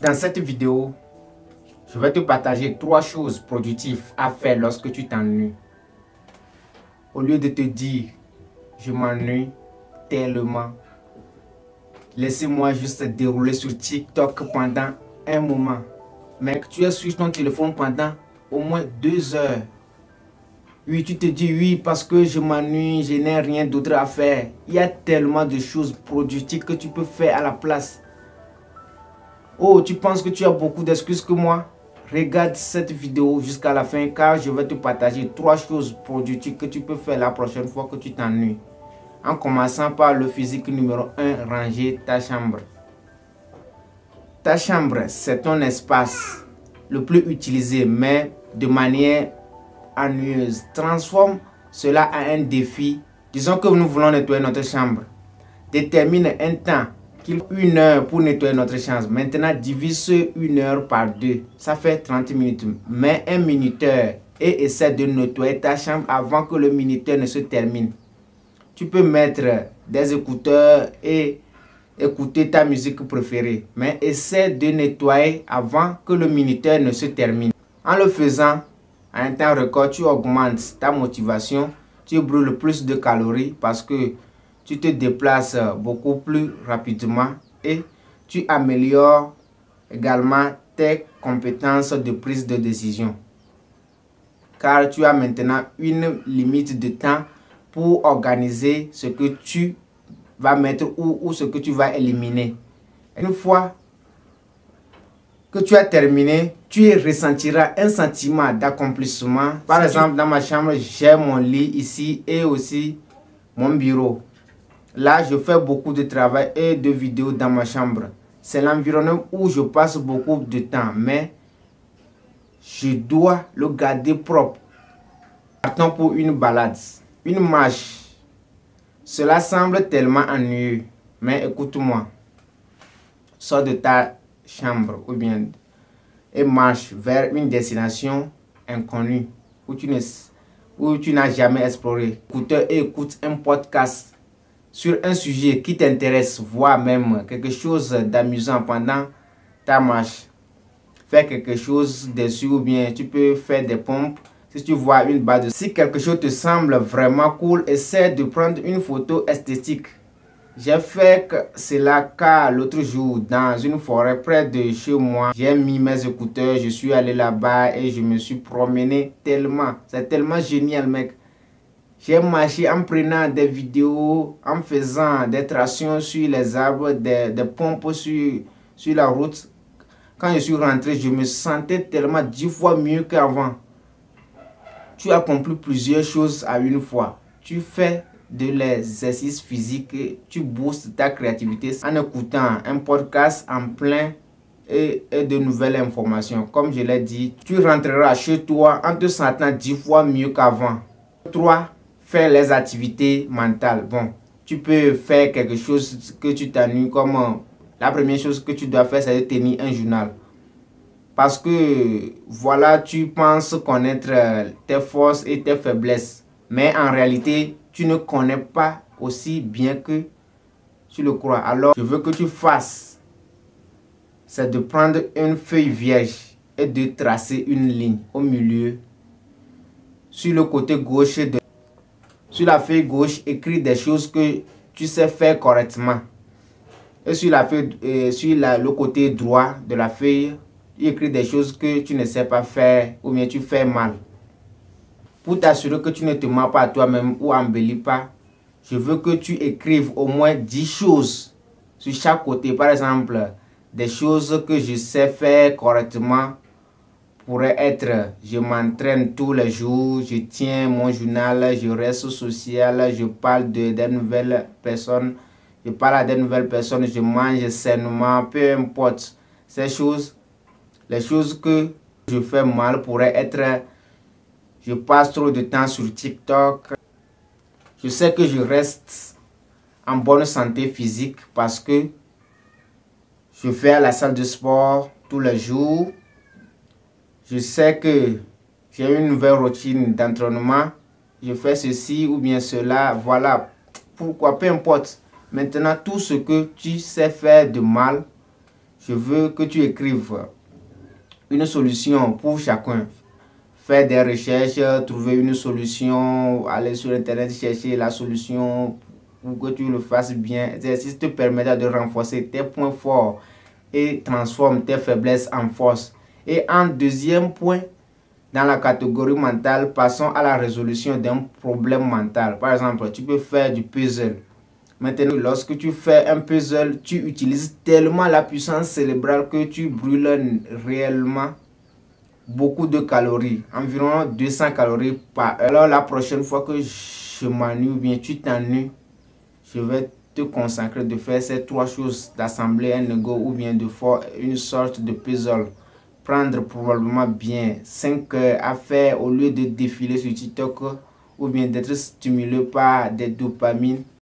Dans cette vidéo, je vais te partager 3 choses productives à faire lorsque tu t'ennuies. Au lieu de te dire, je m'ennuie tellement, laissez-moi juste dérouler sur TikTok pendant un moment. Mais tu es sur ton téléphone pendant au moins 2 heures. Oui, tu te dis oui parce que je m'ennuie, je n'ai rien d'autre à faire. Il y a tellement de choses productives que tu peux faire à la place. Oh, tu penses que tu as beaucoup d'excuses que moi? Regarde cette vidéo jusqu'à la fin car je vais te partager 3 choses productives que tu peux faire la prochaine fois que tu t'ennuies. En commençant par le physique numéro 1, ranger ta chambre. Ta chambre, c'est ton espace le plus utilisé, mais de manière ennuyeuse. Transforme cela en un défi. Disons que nous voulons nettoyer notre chambre. Détermine un temps, qu'il faut 1 heure pour nettoyer notre chambre. Maintenant, divise ce 1 heure par 2. Ça fait 30 minutes. Mets un minuteur et essaie de nettoyer ta chambre avant que le minuteur ne se termine. Tu peux mettre des écouteurs et écouter ta musique préférée. Mais essaie de nettoyer avant que le minuteur ne se termine. En le faisant, à un temps record, tu augmentes ta motivation. Tu brûles plus de calories parce que tu te déplaces beaucoup plus rapidement et tu améliores également tes compétences de prise de décision. Car tu as maintenant une limite de temps pour organiser ce que tu vas mettre ou ce que tu vas éliminer. Une fois que tu as terminé, tu ressentiras un sentiment d'accomplissement. Par exemple, dans ma chambre, j'ai mon lit ici et aussi mon bureau. Là, je fais beaucoup de travail et de vidéos dans ma chambre. C'est l'environnement où je passe beaucoup de temps, mais je dois le garder propre. Partons pour une balade, une marche. Cela semble tellement ennuyeux, mais écoute-moi. Sors de ta chambre ou bien et marche vers une destination inconnue où tu n'as jamais exploré. Écoute un podcast sur un sujet qui t'intéresse, voire même quelque chose d'amusant pendant ta marche. Fais quelque chose dessus ou bien tu peux faire des pompes. Si tu vois une barre de... Si quelque chose te semble vraiment cool, essaie de prendre une photo esthétique. J'ai fait cela car l'autre jour, dans une forêt près de chez moi, j'ai mis mes écouteurs, je suis allé là-bas et je me suis promené tellement. C'est tellement génial, mec. J'ai marché en prenant des vidéos, en faisant des tractions sur les arbres, des pompes sur la route. Quand je suis rentré, je me sentais tellement 10 fois mieux qu'avant. Tu accomplis plusieurs choses à une fois. Tu fais de l'exercice physique, tu boostes ta créativité en écoutant un podcast en plein et de nouvelles informations. Comme je l'ai dit, tu rentreras chez toi en te sentant 10 fois mieux qu'avant. 3. Faire les activités mentales. Bon, tu peux faire quelque chose que tu t'ennuies comme la première chose que tu dois faire, c'est de tenir un journal. Parce que voilà, tu penses connaître tes forces et tes faiblesses. Mais en réalité, tu ne connais pas aussi bien que tu le crois. Alors, je veux que tu fasses, c'est de prendre une feuille vierge et de tracer une ligne au milieu. Sur le côté gauche, sur la feuille gauche, écris des choses que tu sais faire correctement. Et sur la feuille, le côté droit de la feuille, tu écris des choses que tu ne sais pas faire ou bien tu fais mal. Pour t'assurer que tu ne te mens pas à toi-même ou embellis pas, je veux que tu écrives au moins 10 choses sur chaque côté. Par exemple, des choses que je sais faire correctement pourraient être: je m'entraîne tous les jours, je tiens mon journal, je reste social, je parle des nouvelles personnes, je parle à des nouvelles personnes, je mange sainement, peu importe. Ces choses, les choses que je fais mal pourraient être: je passe trop de temps sur TikTok. Je sais que je reste en bonne santé physique parce que je vais à la salle de sport tous les jours. Je sais que j'ai une nouvelle routine d'entraînement. Je fais ceci ou bien cela. Voilà. Pourquoi? Peu importe. Maintenant, tout ce que tu sais faire de mal, je veux que tu écrives une solution pour chacun. Faire des recherches, trouver une solution, aller sur internet chercher la solution pour que tu le fasses bien. L'exercice te permettra de renforcer tes points forts et transforme tes faiblesses en force. Et en deuxième point, dans la catégorie mentale, passons à la résolution d'un problème mental. Par exemple, tu peux faire du puzzle. Maintenant, lorsque tu fais un puzzle, tu utilises tellement la puissance cérébrale que tu brûles réellement beaucoup de calories, environ 200 calories par heure. Alors la prochaine fois que je m'ennuie ou bien tu t'ennuies, je vais te consacrer de faire ces trois choses, d'assembler un Lego ou bien de faire une sorte de puzzle. Prendre probablement bien 5 heures à faire au lieu de défiler sur TikTok ou bien d'être stimulé par des dopamines.